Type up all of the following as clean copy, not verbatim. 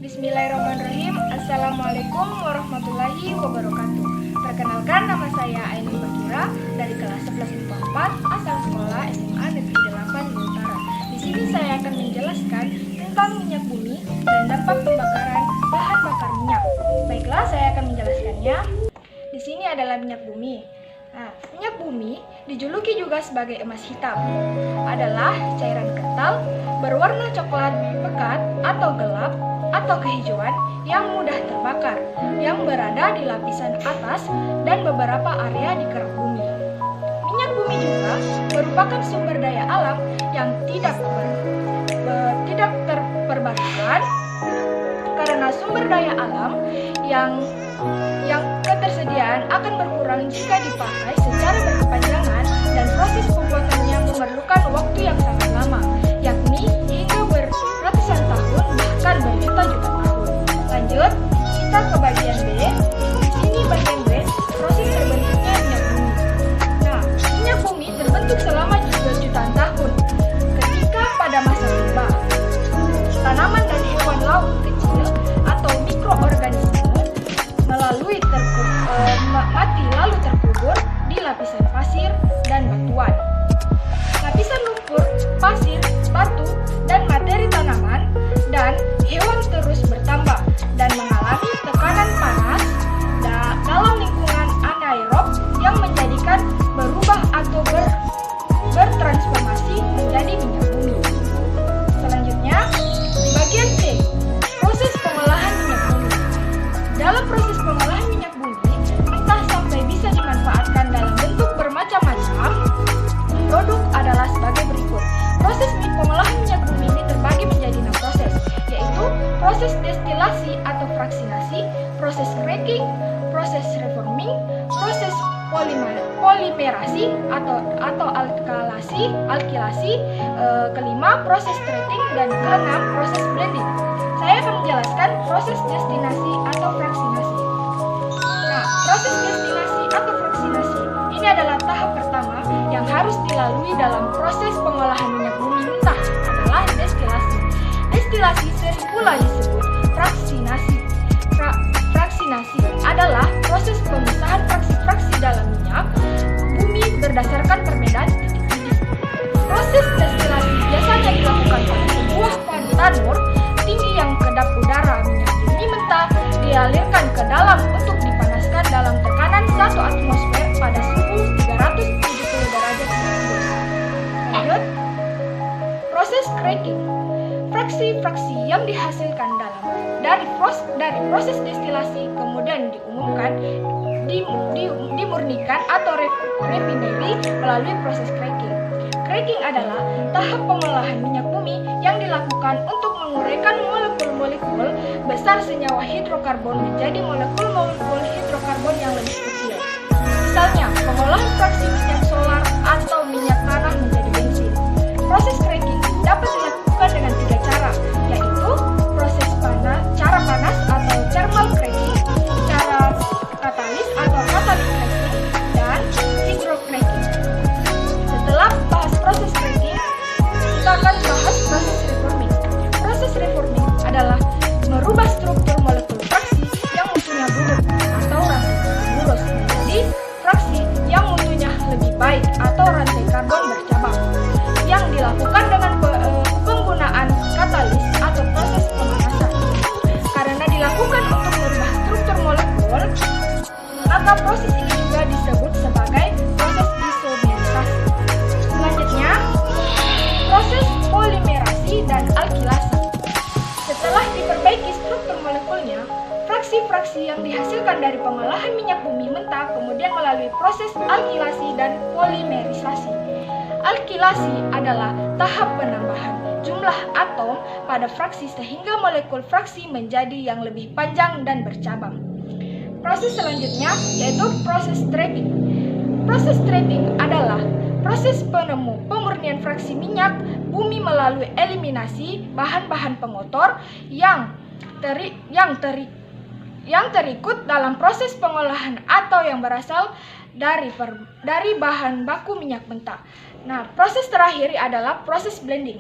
Bismillahirrahmanirrahim. Assalamualaikum warahmatullahi wabarakatuh. Perkenalkan, nama saya Aini Bakira dari kelas 11 IPA 4 asal sekolah SMA Negeri 8 Utara. Di sini saya akan menjelaskan tentang minyak bumi dan dampak pembakaran bahan bakar minyak. Baiklah, saya akan menjelaskannya. Di sini adalah minyak bumi. Minyak bumi dijuluki juga sebagai emas hitam. Adalah cairan kental berwarna coklat pekat atau gelap atau kehijauan yang mudah terbakar, yang berada di lapisan atas dan beberapa area di kerak bumi. Minyak bumi juga merupakan sumber daya alam yang tidak terbarukan, karena sumber daya alam yang ketersediaan akan berkurang jika dipakai secara berkepanjangan, dan proses pembuatannya memerlukan waktu yang sangat lama, yakni hingga beratusan tahun bahkan berjuta-juta tahun. Lanjut, kita ke bagian B. Di sini bagian B, proses terbentuknya minyak bumi. Minyak bumi terbentuk selama jutaan tahun. Ketika pada masa purba, tanaman dan hewan laut kecil atau mikroorganisme melalui mati lalu terkubur di lapisan pasir dan batuan. Lapisan lumpur, pasir, batu, dan materi tanaman dan hewan terus bertambah dan mengalami tekanan panas dalam lingkungan anaerob yang menjadikan berubah atau bertransformasi menjadi minyak bumi. Selanjutnya, di bagian C, proses pengolahan minyak bumi. Dalam proses pengolahan minyak bumi, entah sampai bisa dimanfaatkan dalam bentuk bermacam-macam produk adalah sebagai berikut. Proses pengolahan minyak bumi ini terbagi menjadi 6 proses, yaitu proses destilasi atau fraksinasi, proses cracking, proses reforming, proses polimerasi atau alkilasi, kelima proses treating, dan keenam proses blending. Saya akan menjelaskan proses destilasi atau fraksinasi. Proses destilasi atau fraksinasi ini adalah tahap pertama yang harus dilalui dalam proses pengolahan minyak bumi mentah, adalah destilasi. Destilasi sering pula disebut fraksinasi. Fraksinasi adalah proses pemisahan fraksi-fraksi dalam minyak bumi berdasarkan perbedaan titik-titik. Proses destilasi biasanya dilakukan pada sebuah tanur tinggi yang kedap udara minyak bumi mentah dialirkan ke dalam untuk dipanaskan dalam tekanan 1 atmosfer pada suhu 370 derajat Celcius. Lanjut, proses cracking. Fraksi-fraksi yang dihasilkan dari proses destilasi kemudian dimurnikan atau refinery melalui proses cracking. Cracking adalah tahap pengolahan minyak bumi yang dilakukan untuk menguraikan molekul-molekul besar senyawa hidrokarbon menjadi molekul-molekul hidrokarbon yang lebih kecil. Misalnya, pengolahan fraksi minyak solar atau minyak tanah menjadi bensin. Proses cracking dapat dilakukan dengan 3 cara, yaitu cara panas atau thermal cracking, cara katalis atau catalytic cracking, dan hydrocracking. Setelah bahas proses cracking, kita akan bahas proses reforming. Proses reforming adalah merubah struktur molekul fraksi yang mutunya buruk atau rantai burus menjadi fraksi yang mutunya lebih baik atau rantai karbon bercabang, yang dilakukan dengan penggunaan katalis atau proses pemanasan. Karena dilakukan untuk merubah struktur molekul, maka proses ini juga disebut sebagai proses isomerisasi. Selanjutnya, proses polimerasi dan alkilasi. Setelah diperbaiki struktur molekulnya, fraksi-fraksi yang dihasilkan dari pengolahan minyak bumi mentah kemudian melalui proses alkilasi dan polimerisasi. Alkilasi adalah tahap penambahan jumlah atom pada fraksi sehingga molekul fraksi menjadi yang lebih panjang dan bercabang. Proses selanjutnya yaitu proses treating. Proses treating adalah proses pemurnian fraksi minyak bumi melalui eliminasi bahan-bahan pengotor yang terikut dalam proses pengolahan atau yang berasal dari bahan baku minyak mentah. Proses terakhir adalah proses blending.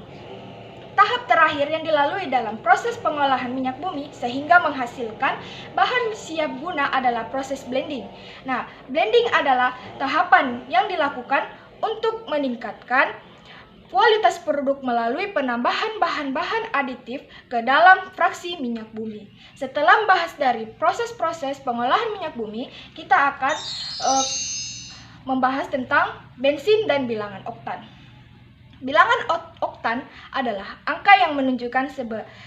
tahap terakhir yang dilalui dalam proses pengolahan minyak bumi sehingga menghasilkan bahan siap guna adalah proses blending. Nah, blending adalah tahapan yang dilakukan untuk meningkatkan kualitas produk melalui penambahan bahan-bahan aditif ke dalam fraksi minyak bumi. Setelah membahas dari proses-proses pengolahan minyak bumi, kita akan membahas tentang bensin dan bilangan oktan. Bilangan oktan adalah angka yang menunjukkan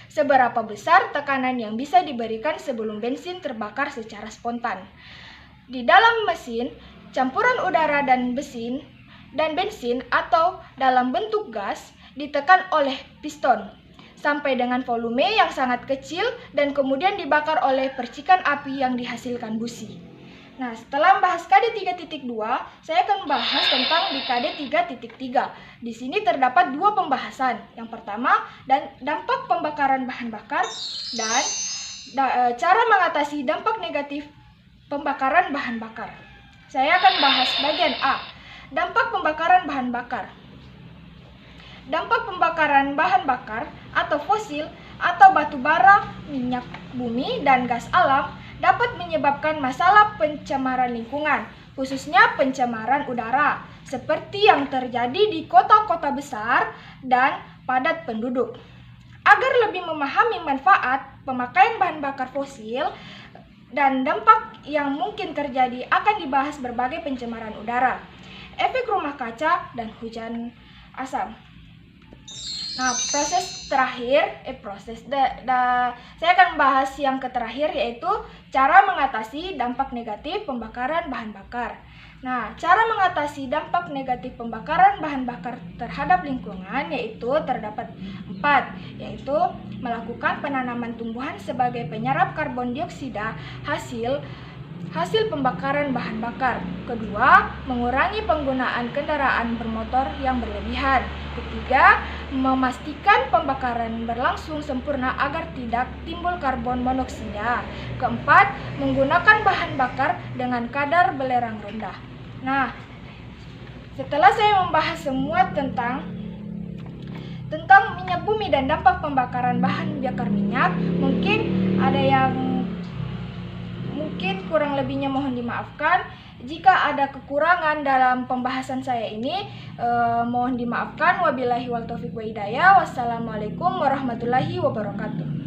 seberapa besar tekanan yang bisa diberikan sebelum bensin terbakar secara spontan. Di dalam mesin, campuran udara dan bensin atau dalam bentuk gas ditekan oleh piston sampai dengan volume yang sangat kecil dan kemudian dibakar oleh percikan api yang dihasilkan busi. Nah, setelah membahas KD 3.2, saya akan membahas tentang di KD 3.3. Di sini terdapat dua pembahasan. Yang pertama, dampak pembakaran bahan bakar dan cara mengatasi dampak negatif pembakaran bahan bakar. Saya akan bahas bagian A, dampak pembakaran bahan bakar. Dampak pembakaran bahan bakar atau fosil atau batu bara, minyak bumi, dan gas alam dapat menyebabkan masalah pencemaran lingkungan, khususnya pencemaran udara, seperti yang terjadi di kota-kota besar dan padat penduduk. Agar lebih memahami manfaat pemakaian bahan bakar fosil dan dampak yang mungkin terjadi, akan dibahas berbagai pencemaran udara, efek rumah kaca, dan hujan asam. Nah, proses terakhir, saya akan membahas yang terakhir, yaitu cara mengatasi dampak negatif pembakaran bahan bakar. Nah, cara mengatasi dampak negatif pembakaran bahan bakar terhadap lingkungan yaitu terdapat 4, yaitu melakukan penanaman tumbuhan sebagai penyerap karbon dioksida hasil pembakaran bahan bakar. Kedua, mengurangi penggunaan kendaraan bermotor yang berlebihan. Ketiga, memastikan pembakaran berlangsung sempurna agar tidak timbul karbon monoksida. Keempat, menggunakan bahan bakar dengan kadar belerang rendah. Nah, setelah saya membahas semua tentang minyak bumi dan dampak pembakaran bahan bakar minyak, mungkin ada yang kurang lebihnya mohon dimaafkan. Jika ada kekurangan dalam pembahasan saya ini, mohon dimaafkan. Wabillahi wal taufiq wa hidayah. Wassalamualaikum warahmatullahi wabarakatuh.